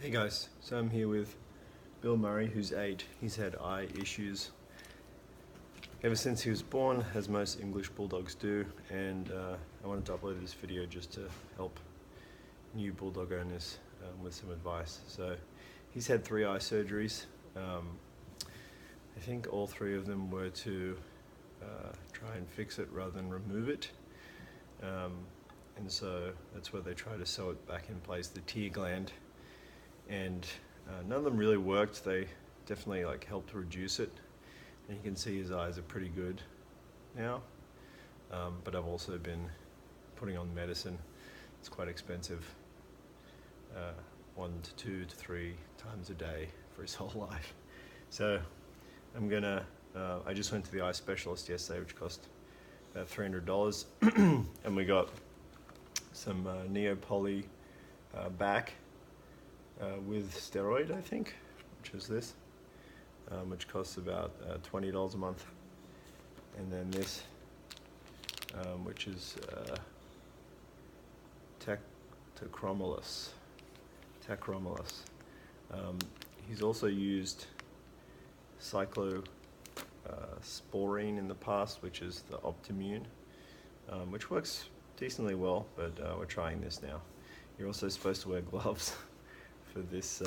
Hey guys, so I'm here with Bill Murray, who's 8. He's had eye issues ever since he was born, as most English Bulldogs do, and I wanted to upload this video just to help new Bulldog owners with some advice. So he's had 3 eye surgeries. I think all 3 of them were to try and fix it rather than remove it. And so that's where they try to sew it back in place, the tear gland. And none of them really worked. They definitely helped to reduce it, and you can see his eyes are pretty good now, but I've also been putting on medicine. It's quite expensive, 1 to 2 to 3 times a day for his whole life. So I'm gonna I just went to the eye specialist yesterday, which cost about $300, and we got some Neopoly back with steroid, I think, which is this, which costs about $20 a month, and then this, which is tacromylus. He's also used cyclosporine in the past, which is the Optimune, which works decently well, but we're trying this now. You're also supposed to wear gloves for this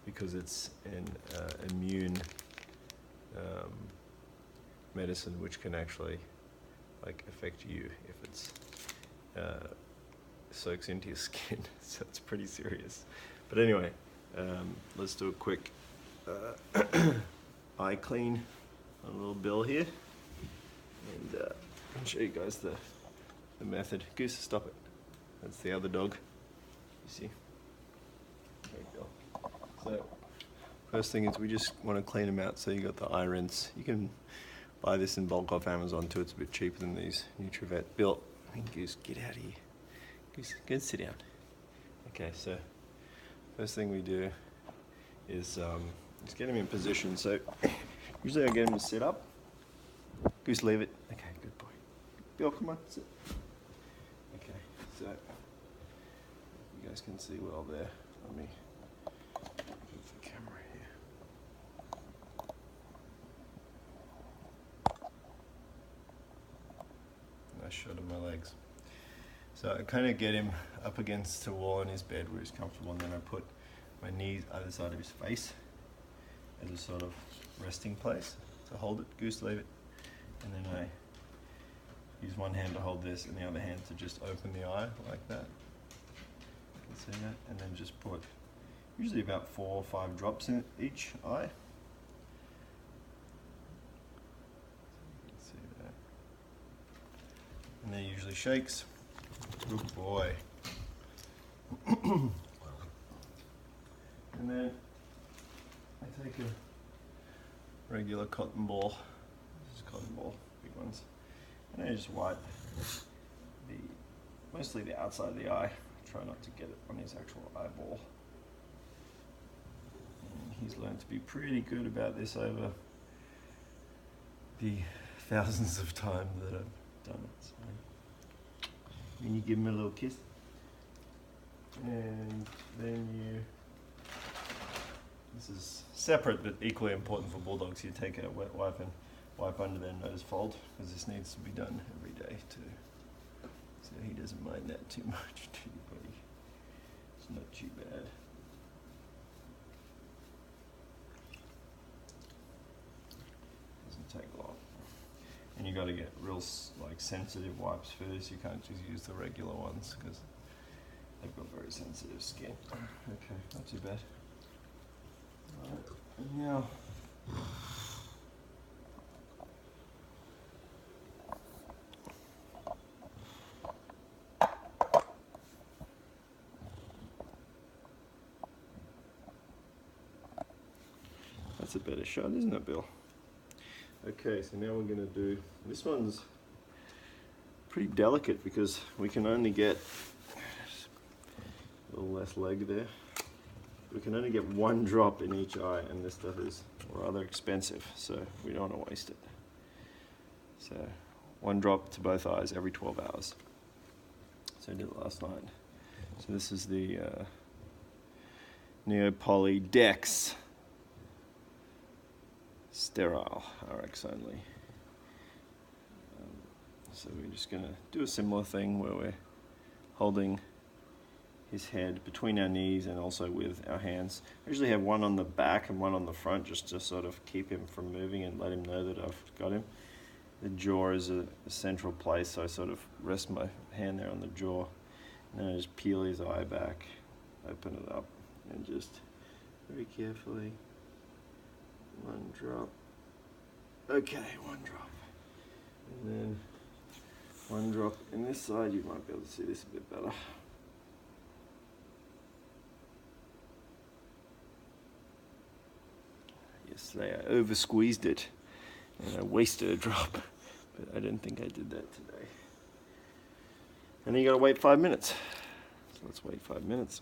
because it's an immune medicine, which can actually affect you if it's soaks into your skin. So it's pretty serious. But anyway, let's do a quick eye clean on a little Bill here, and I'll show you guys the method. Goose, stop it. That's the other dog, you see. There you go. So first thing is we just want to clean them out. So you got the eye rinse. You can buy this in bulk off Amazon too. It's a bit cheaper than these Nutrivet. Bill, Goose, get out of here. Goose, go and sit down. Okay, so first thing we do is just get him in position. So usually I get him to sit up. Goose, leave it. Okay, good boy. Bill, come on, sit. Okay, so you guys can see well there. Let me move the camera here. Nice shot of my legs. So I kind of get him up against the wall in his bed where he's comfortable, and then I put my knees either side of his face as a sort of resting place to hold it. Goose, leave it. And then I use one hand to hold this and the other hand to just open the eye like that. You can see that. And then just put usually about 4 or 5 drops in each eye. You can see that. And then it usually shakes. Good boy. And then I take a regular cotton ball. This is cotton ball, big ones. And I just wipe mostly the outside of the eye. Try not to get it on his actual eyeball. And he's learned to be pretty good about this over the thousands of times that I've done it. So, then you give him a little kiss, and then this is separate but equally important for bulldogs. You take a wet wipe and wipe under their nose fold, because this needs to be done every day too. So he doesn't mind that too much, too, buddy. It's not too bad. Doesn't take long. And you got to get real sensitive wipes for this. You can't just use the regular ones because they've got very sensitive skin. Okay, not too bad. Alright, now that's a better shot, isn't it, Bill? Okay, so now we're going to do, this one's pretty delicate because we can only get, a little less leg there, we can only get 1 drop in each eye, and this stuff is rather expensive, so we don't want to waste it. So 1 drop to both eyes every 12 hours. So I did it last night. So this is the Neopoly Dex. Sterile, RX only. So we're just going to do a similar thing where we're holding his head between our knees and also with our hands. I usually have one on the back and one on the front just to sort of keep him from moving and let him know that I've got him. The jaw is a central place, so I sort of rest my hand there on the jaw, and then I just peel his eye back, open it up, and just very carefully, one drop. Okay, one drop. And then one drop in this side. You might be able to see this a bit better. Yesterday I over squeezed it and I wasted a drop, but I didn't think I did that today. And then you gotta wait 5 minutes. So let's wait 5 minutes.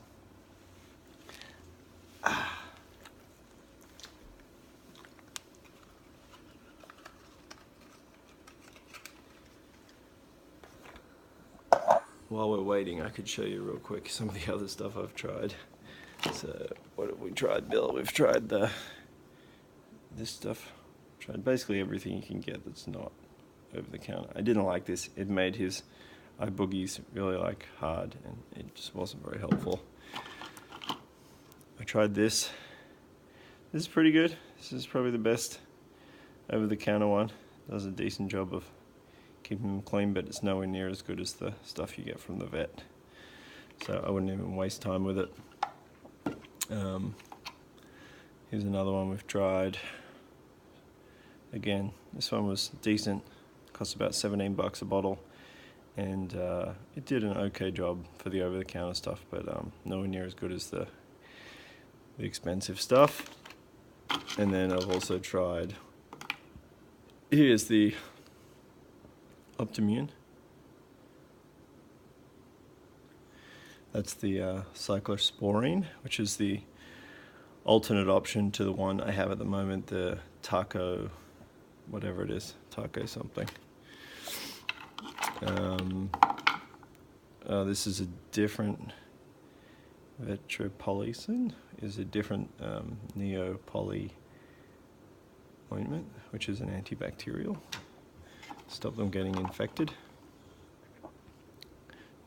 While we're waiting, I could show you real quick some of the other stuff I've tried. So what have we tried, Bill? We've tried this stuff. Tried basically everything you can get that's not over the counter. I didn't like this. It made his eye boogies really like hard, and it just wasn't very helpful. I tried this. This is pretty good. This is probably the best over the counter one. Does a decent job of keeping them clean, but it's nowhere near as good as the stuff you get from the vet. So I wouldn't even waste time with it. Here's another one we've tried. Again, this one was decent. Cost about 17 bucks a bottle, and it did an okay job for the over-the-counter stuff, but nowhere near as good as the expensive stuff. And then I've also tried, here's the Optimune. That's the cyclosporine, which is the alternate option to the one I have at the moment, the taco, whatever it is, taco something. This is a different, vetropolicin is a different neopoly ointment, which is an antibacterial. Stop them getting infected.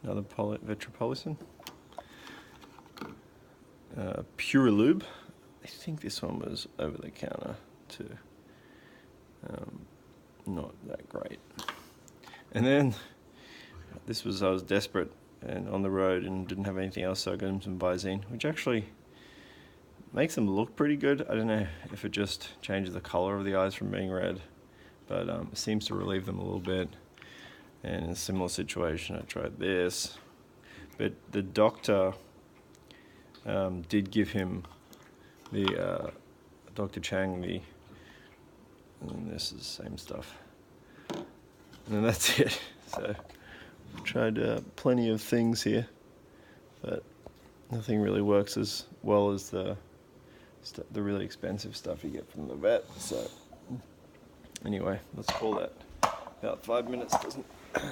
Another vetropolicin. Purelube. I think this one was over the counter too. Not that great. And then this was, I was desperate and on the road and didn't have anything else, so I got him some Visine, which actually makes them look pretty good. I don't know if it just changes the color of the eyes from being red, but it seems to relieve them a little bit. And in a similar situation, I tried this, but the doctor did give him the Dr. Chang and this is the same stuff, and then that's it. So I've tried plenty of things here, but nothing really works as well as the really expensive stuff you get from the vet. So anyway, let's call that about 5 minutes.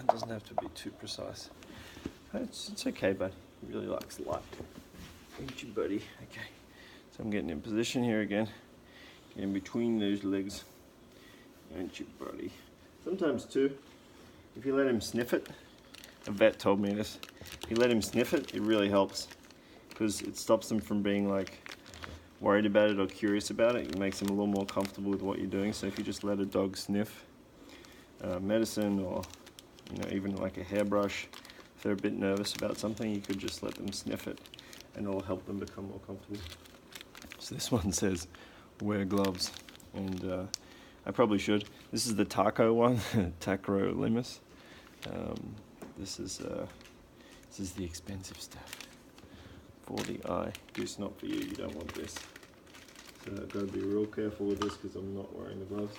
Doesn't have to be too precise. It's okay, bud. He really likes light. Ain't you, buddy? Okay. So I'm getting in position here again. In between those legs. Ain't you, buddy? Sometimes too, if you let him sniff it, a vet told me this, if you let him sniff it, it really helps, because it stops them from being like worried about it or curious about it. It makes them a little more comfortable with what you're doing. So if you just let a dog sniff medicine, or even like a hairbrush, if they're a bit nervous about something, you could just let them sniff it and it'll help them become more comfortable. So this one says wear gloves, and I probably should. This is the taco one, tacrolimus. This is the expensive stuff for the eye. Goose, not for you. You don't want this. So I've got to be real careful with this because I'm not wearing the gloves.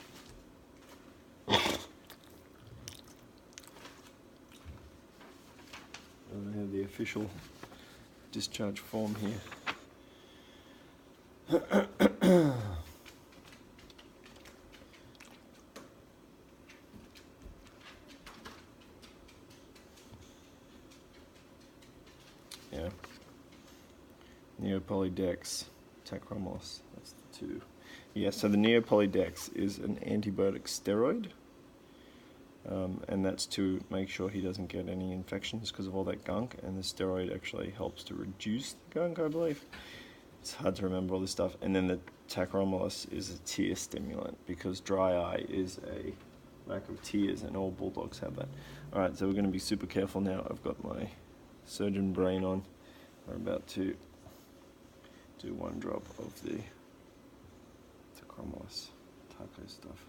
I have the official discharge form here. Yeah. Neopolydex, tacromos. That's the two. Yeah, so the Neopolydex is an antibiotic steroid. And that's to make sure he doesn't get any infections because of all that gunk, and the steroid actually helps to reduce the gunk, I believe. It's hard to remember all this stuff. And then the tacromos is a tear stimulant because dry eye is a lack of tears, and all bulldogs have that. Alright, so we're going to be super careful now. I've got my surgeon brain on. We're about to do one drop of the tacromos taco stuff.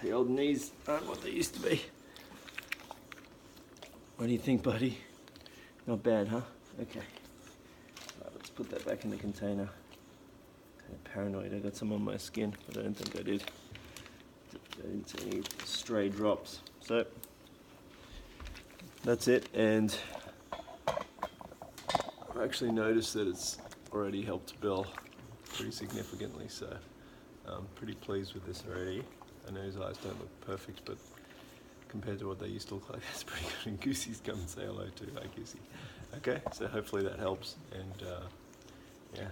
The old knees aren't what they used to be. What do you think, buddy? Not bad, huh? Okay. Right, let's put that back in the container. Kind of paranoid, I got some on my skin, but I don't think I did. I didn't see any stray drops. So, that's it, and I've actually noticed that it's already helped Bill pretty significantly, so I'm pretty pleased with this already. I know his eyes don't look perfect, but compared to what they used to look like, that's pretty good. And Goosey's come and say hello too. Hi, Goosey. Okay, so hopefully that helps, and yeah.